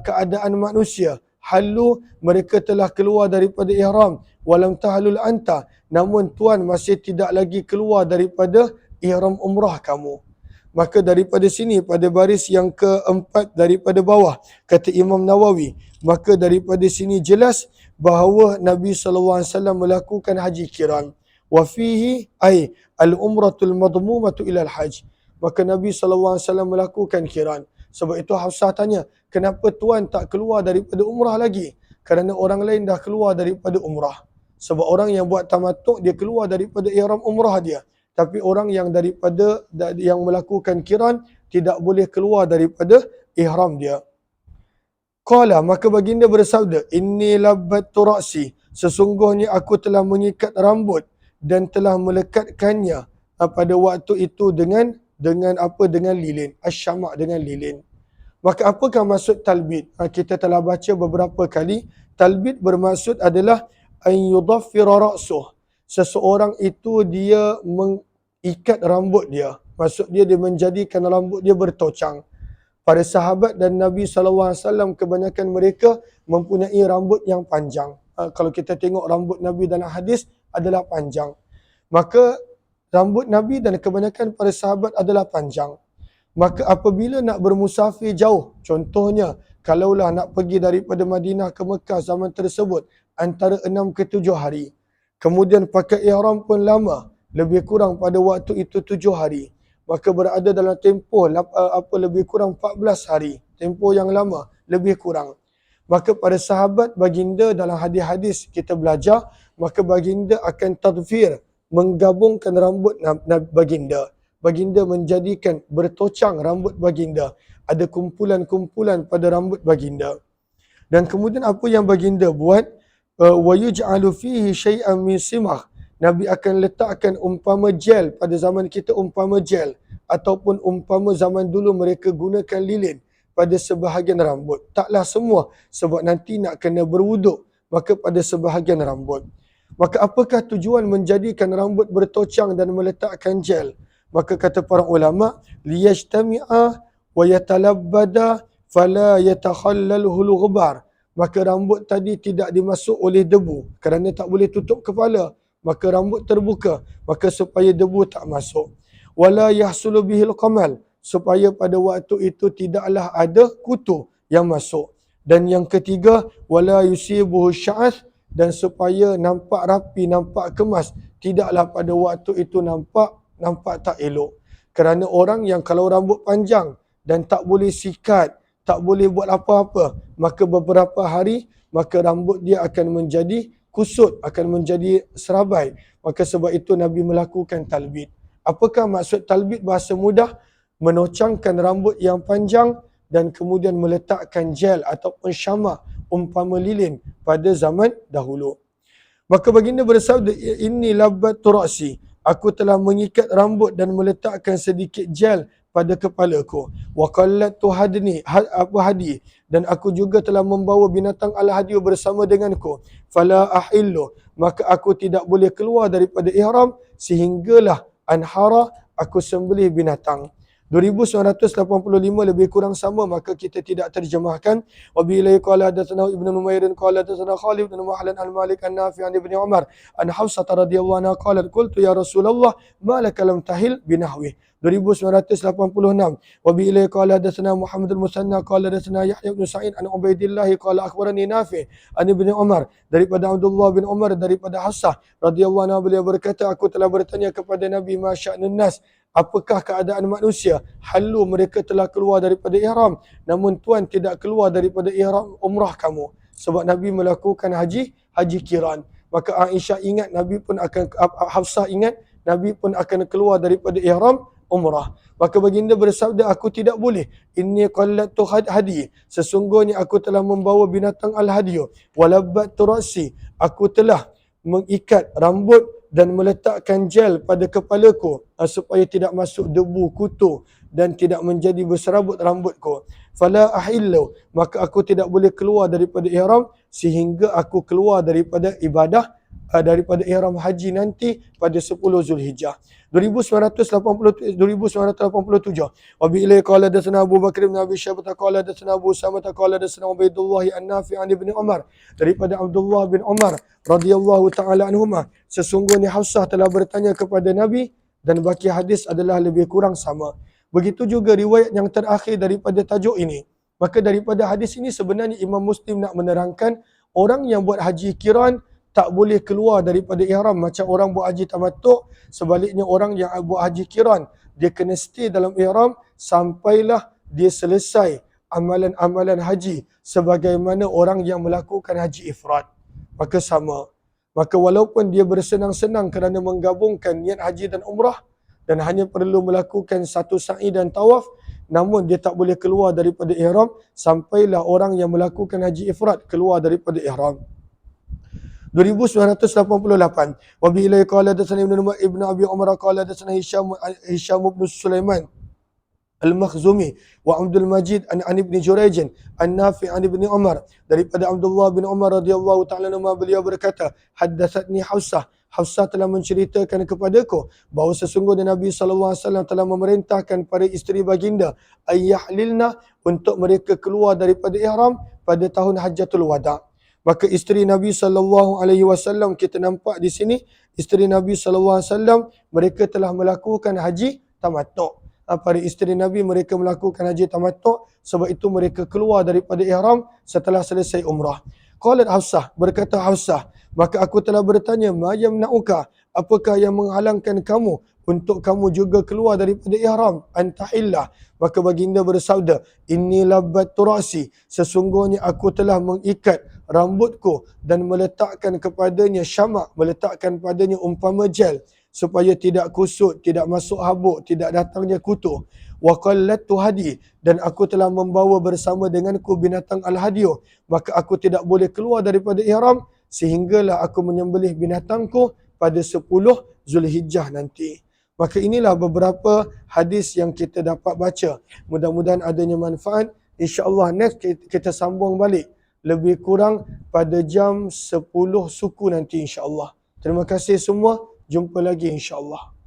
keadaan manusia? Halu, mereka telah keluar daripada ihram, walam tahlul anta, namun tuan masih tidak lagi keluar daripada ihram umrah kamu. Maka daripada sini pada baris yang keempat daripada bawah, kata Imam Nawawi, maka daripada sini jelas bahawa Nabi SAW melakukan haji kiran. Wa fihi ay al-umratul madmumatu ila al-hajj. Maka Nabi SAW melakukan kiran. Sebab itu Hafsah tanya, kenapa tuan tak keluar daripada umrah lagi? Kerana orang lain dah keluar daripada umrah. Sebab orang yang buat tamattu' dia keluar daripada ihram umrah dia. Tapi orang yang yang melakukan kiran tidak boleh keluar daripada ihram dia. Qala, maka baginda bersabda, inni labbattu ra'si, sesungguhnya aku telah mengikat rambut dan telah melekatkannya pada waktu itu dengan apa, dengan lilin, asyamak, dengan lilin. Maka apakah maksud talbid? Kita telah baca beberapa kali. Talbid bermaksud adalah an yudaffira ra'suh. Seseorang itu dia mengikat rambut dia. Maksud dia menjadikan rambut dia bertocang. Para sahabat dan Nabi SAW kebanyakan mereka mempunyai rambut yang panjang. Kalau kita tengok rambut Nabi dalam hadis adalah panjang. Maka rambut Nabi dan kebanyakan para sahabat adalah panjang. Maka apabila nak bermusafir jauh, contohnya kalaulah nak pergi daripada Madinah ke Mekah zaman tersebut antara 6 ke 7 hari. Kemudian pakai ihram pun lama, lebih kurang pada waktu itu 7 hari. Maka berada dalam tempoh lebih kurang 14 hari. Tempoh yang lama, lebih kurang. Maka pada sahabat baginda dalam hadis-hadis kita belajar, maka baginda akan tadfir, menggabungkan rambut baginda. Baginda menjadikan bertocang rambut baginda. Ada kumpulan-kumpulan pada rambut baginda. Dan kemudian apa yang baginda buat? Wa yuj'alu fihi syai'an min simah. Nabi akan letakkan umpama gel, pada zaman kita umpama gel, ataupun umpama zaman dulu mereka gunakan lilin pada sebahagian rambut. Taklah semua, sebab nanti nak kena berwuduk, maka pada sebahagian rambut. Maka apakah tujuan menjadikan rambut bertocang dan meletakkan gel? Maka kata para ulama, liyajtami'a wa yatalabbada fala yatakhallalhu al-ghubar. Maka rambut tadi tidak dimasuk oleh debu kerana tak boleh tutup kepala. Maka rambut terbuka, maka supaya debu tak masuk. Wala yahsulu bihil qamal, supaya pada waktu itu tidaklah ada kutu yang masuk. Dan yang ketiga, wala yusibuhu sya'ath, dan supaya nampak rapi, nampak kemas. Tidaklah pada waktu itu nampak tak elok. Kerana orang yang kalau rambut panjang dan tak boleh sikat, tak boleh buat apa-apa, maka beberapa hari, maka rambut dia akan menjadi kusut, akan menjadi serabai. Maka sebab itu Nabi melakukan talbid. Apakah maksud talbid? Bahasa mudah, menocangkan rambut yang panjang dan kemudian meletakkan gel ataupun syamak umpama lilin pada zaman dahulu. Maka baginda bersabda, inni labbattu ra'si, aku telah mengikat rambut dan meletakkan sedikit gel pada kepalaku. Wa qallattu hadi, dan aku juga telah membawa binatang al-hadiyu bersama denganku. Fala ahillu, maka aku tidak boleh keluar daripada ihram sehinggalah anhara, aku sembelih binatang. 2985 lebih kurang sama, maka kita tidak terjemahkan. Wa billahi qala hadatsana ibnu numair qala hadatsana Khalid bin Mahlan al-Malik an-Nafi' an ibni Umar an Hafsah radhiyallahu anha qalat qultu ya Rasulullah ma laka lam tahil binahwi. 2986. Wa billahi qala hadatsana Muhammad al-Musanna qala hadatsana Yahya bin Sa'id an Ubaidillah qala akhbarani Nafi' an ibni Umar, daripada Abdullah bin Umar daripada Hafsah radhiyallahu anha, beliau berkata, aku telah bertanya kepada Nabi, ma sya'nun nas, apakah keadaan manusia? Halu, mereka telah keluar daripada ihram, namun Tuan tidak keluar daripada ihram umrah kamu. Sebab Nabi melakukan haji kiran. Maka Aisyah ingat Nabi pun akan, Hafsah ingat Nabi pun akan keluar daripada ihram umrah. Maka baginda bersabda, aku tidak boleh. Inni qallattu hadi, sesungguhnya aku telah membawa binatang al-hadiyu. Walabbattu ra'si, aku telah mengikat rambut dan meletakkan gel pada kepalaku supaya tidak masuk debu, kutu dan tidak menjadi berserabut rambutku. Fala ahillu, maka aku tidak boleh keluar daripada ihram sehingga aku keluar daripada ibadah, daripada ihram haji nanti pada 10 Zulhijjah. 2987. Wa bi ilai qala hadatsana Abu Bakr bin Abi Syaibah qala hadatsana Abu Samah qala hadatsana Ubaidullah an-Nafi' an ibni Umar, daripada Abdullah bin Umar radhiyallahu taala anhuma, sesungguhnya Hafsah telah bertanya kepada Nabi, dan baki hadis adalah lebih kurang sama. Begitu juga riwayat yang terakhir daripada tajuk ini. Maka daripada hadis ini sebenarnya Imam Muslim nak menerangkan orang yang buat haji kiran tak boleh keluar daripada ihram macam orang buat haji tamattu'. Sebaliknya orang yang buat haji kiran, dia kena stay dalam ihram sampailah dia selesai amalan-amalan haji sebagaimana orang yang melakukan haji ifrad. Maka sama. Maka walaupun dia bersenang-senang kerana menggabungkan niat haji dan umrah dan hanya perlu melakukan satu sa'i dan tawaf, namun dia tak boleh keluar daripada ihram sampailah orang yang melakukan haji ifrad keluar daripada ihram. 2988 wa bi ilai qala hadatsana ibnu abi umar qala hadatsana hisham bin sulaiman al-Makhzumi wa Abdul Majid an Ibn Jurayj an Nafi' an Ibn Umar, daripada Abdullah bin Umar radhiyallahu taala anhu, beliau berkata, haddatsatni Hafsah telah menceritakan kepadaku bahawa sesungguhnya Nabi sallallahu alaihi wasallam telah memerintahkan para isteri baginda ayyahlilna untuk mereka keluar daripada ihram pada tahun Hajjatul Wada'. Maka isteri Nabi sallallahu alaihi wasallam, kita nampak di sini isteri Nabi sallallahu alaihi wasallam mereka telah melakukan haji tamattu'. Para isteri Nabi mereka melakukan haji tamattu', sebab itu mereka keluar daripada ihram setelah selesai umrah. Qalat Hafsah, berkata Hafsah, maka aku telah bertanya, ma yamna'uka, apakah yang menghalangkan kamu untuk kamu juga keluar daripada ihram? Antahillah. Maka baginda bersabda, inni labbattu ra'si, sesungguhnya aku telah mengikat rambutku dan meletakkan kepadanya syamak, meletakkan padanya umpama gel, supaya tidak kusut, tidak masuk habuk, tidak datangnya kutu. Wa qallattu hadi, dan aku telah membawa bersama denganku binatang al-hadiyu, maka aku tidak boleh keluar daripada ihram sehinggalah aku menyembelih binatangku pada 10 Zulhijjah nanti. Maka inilah beberapa hadis yang kita dapat baca. Mudah-mudahan adanya manfaat. InsyaAllah next kita sambung balik lebih kurang pada jam 10 suku nanti insyaAllah. Terima kasih semua. Jumpa lagi insyaAllah.